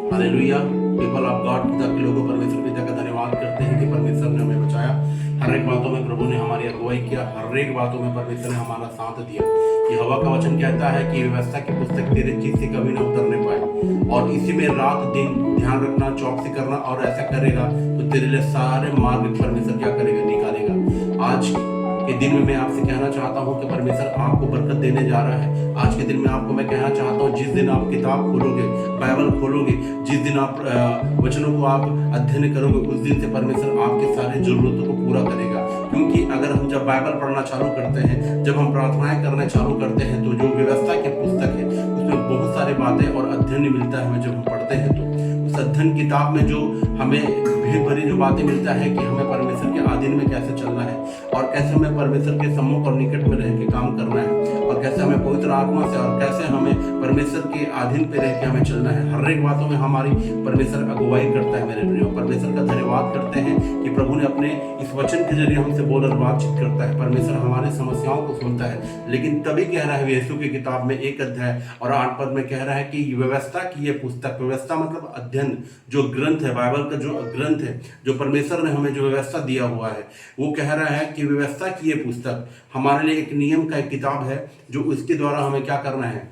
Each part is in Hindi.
हालेलुया। पीपल ऑफ गॉड पिता के लोगों परमेश्वर पिता का धन्यवाद करते हैं कि परमेश्वर ने हमें बचाया। हर एक बातों में प्रभु ने हमारी अगुवाई किया, हर एक बातों में परमेश्वर ने हमारा साथ दिया। ये हवा का वचन कहता है कि व्यवस्था की पुस्तक तेरे चित्त से कभी ना उतरने पाए, और इसी में रात दिन ध्यान रखना, चौकसी करना, और ऐसा करेगा तो तेरे लिए सारे मार्ग परमेश्वर क्या करेगा, निकालेगा। आज के दिन में मैं आपसे कहना चाहता हूं कि परमेश्वर आपको बरकत देने जा रहा है। आज के दिन में आपको मैं कहना चाहता हूं, जिस दिन आप किताब खोलोगे, बाइबल खोलोगे, जिस दिन आप वचनों को आप अध्ययन करोगे, उस दिन से परमेश्वर आपके सारे जरूरतों को पूरा करेगा। क्योंकि अगर हम जब बाइबल पढ़ना चालू करते हैं, जब हम प्रार्थनाएं करना चालू करते हैं, तो जो व्यवस्था की पुस्तक है उसमें बहुत सारी बातें और अध्ययन मिलता है। हमें जब हम पढ़ते हैं तो उस अध्ययन किताब में जो हमें भीड़ भरी जो बातें मिलता है कि हमें परमेश्वर के अधीन में कैसे चलना है, और कैसे हमें परमेश्वर के सम्मुख और निकट में रह के काम करना है, और कैसे हमें पवित्र आत्मा से और कैसे हमें परमेश्वर के अधीन पे रह के हमें चलना है। हर एक बातों में हमारी परमेश्वर अगुवाई करता है। मेरे प्रियो, परमेश्वर का धन्यवाद करते हैं कि प्रभु ने अपने इस वचन के जरिए हमसे बोल और बातचीत करता है। परमेश्वर हमारी समस्याओं को सुनता है, लेकिन तभी कह रहा है यीशु की किताब में 1 अध्याय और 8 पद में कह रहा है कि व्यवस्था की ये पुस्तक, व्यवस्था मतलब अध्ययन, जो ग्रंथ है, बाइबल का जो ग्रंथ है, जो परमेश्वर ने हमें जो व्यवस्था दिया हुआ है, वो कह रहा है कि व्यवस्था की ये पुस्तक हमारे लिए एक नियम का एक किताब है, जो उसके द्वारा हमें क्या करना है,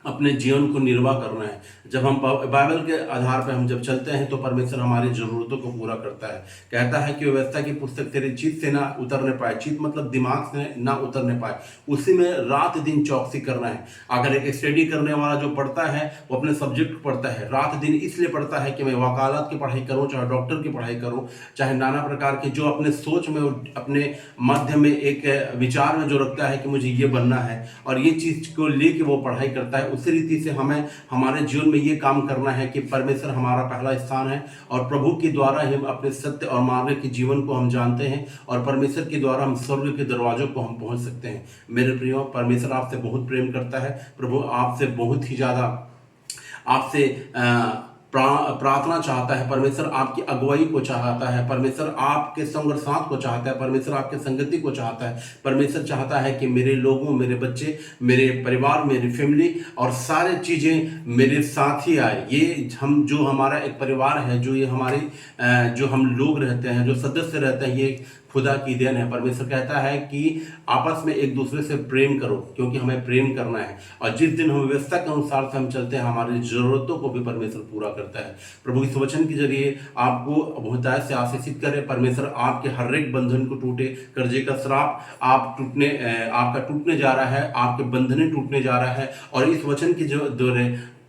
अपने जीवन को निर्वाह करना है। जब हम बाइबल के आधार पर हम जब चलते हैं तो परमेश्वर हमारी जरूरतों को पूरा करता है। कहता है कि व्यवस्था की पुस्तक तेरे चित्त से ना उतरने पाए, चित्त मतलब दिमाग से ना उतरने पाए, उसी में रात दिन चौकसी करना है। अगर एक स्टडी करने वाला जो पढ़ता है वो अपने सब्जेक्ट पढ़ता है, रात दिन इसलिए पढ़ता है कि मैं वकालत की पढ़ाई करूँ, चाहे डॉक्टर की पढ़ाई करूँ, चाहे नाना प्रकार के जो अपने सोच में, अपने मध्य में एक विचार में जो रखता है कि मुझे ये बनना है, और ये चीज को लेके वो पढ़ाई करता है। उसी रीति से हमें हमारे जीवन में ये काम करना है कि परमेश्वर हमारा पहला स्थान है, और प्रभु के द्वारा ही हम अपने सत्य और मार्ग के जीवन को हम जानते हैं, और परमेश्वर के द्वारा हम स्वर्ग के दरवाजों को हम पहुंच सकते हैं। मेरे प्रियो, परमेश्वर आपसे बहुत प्रेम करता है। प्रभु आपसे बहुत ही ज्यादा आपसे प्रार्थना चाहता है। परमेश्वर आपकी अगुवाई को चाहता है। परमेश्वर आपके संग और साथ को चाहता है। परमेश्वर आपके संगति को चाहता है। परमेश्वर चाहता है कि मेरे लोगों, मेरे बच्चे, मेरे परिवार, मेरी फैमिली और सारे चीज़ें मेरे साथ ही आए। ये हम जो हमारा एक परिवार है, जो ये हमारी जो हम लोग रहते हैं, जो सदस्य रहते हैं, ये खुदा की देन है। परमेश्वर कहता है कि आपस में एक दूसरे से प्रेम करो, क्योंकि हमें प्रेम करना है। और जिस दिन हम व्यवस्था के अनुसार से हम चलते हैं, हमारी जरूरतों को भी परमेश्वर पूरा करता है। प्रभु इस वचन के जरिए आपको बहुतायत से आशीषित करे। परमेश्वर आपके हर एक बंधन को टूटे, कर्जे का श्राप आपका टूटने जा रहा है, आपके बंधने टूटने जा रहा है, और इस वचन के जो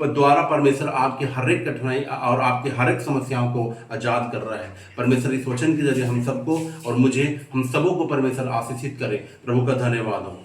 द्वारा परमेश्वर आपकी हर एक कठिनाई और आपकी हर एक समस्याओं को आजाद कर रहा है। परमेश्वर इस वचन के जरिए हम सबको और मुझे, हम सबों को परमेश्वर आशीषित करे। प्रभु का धन्यवाद हो।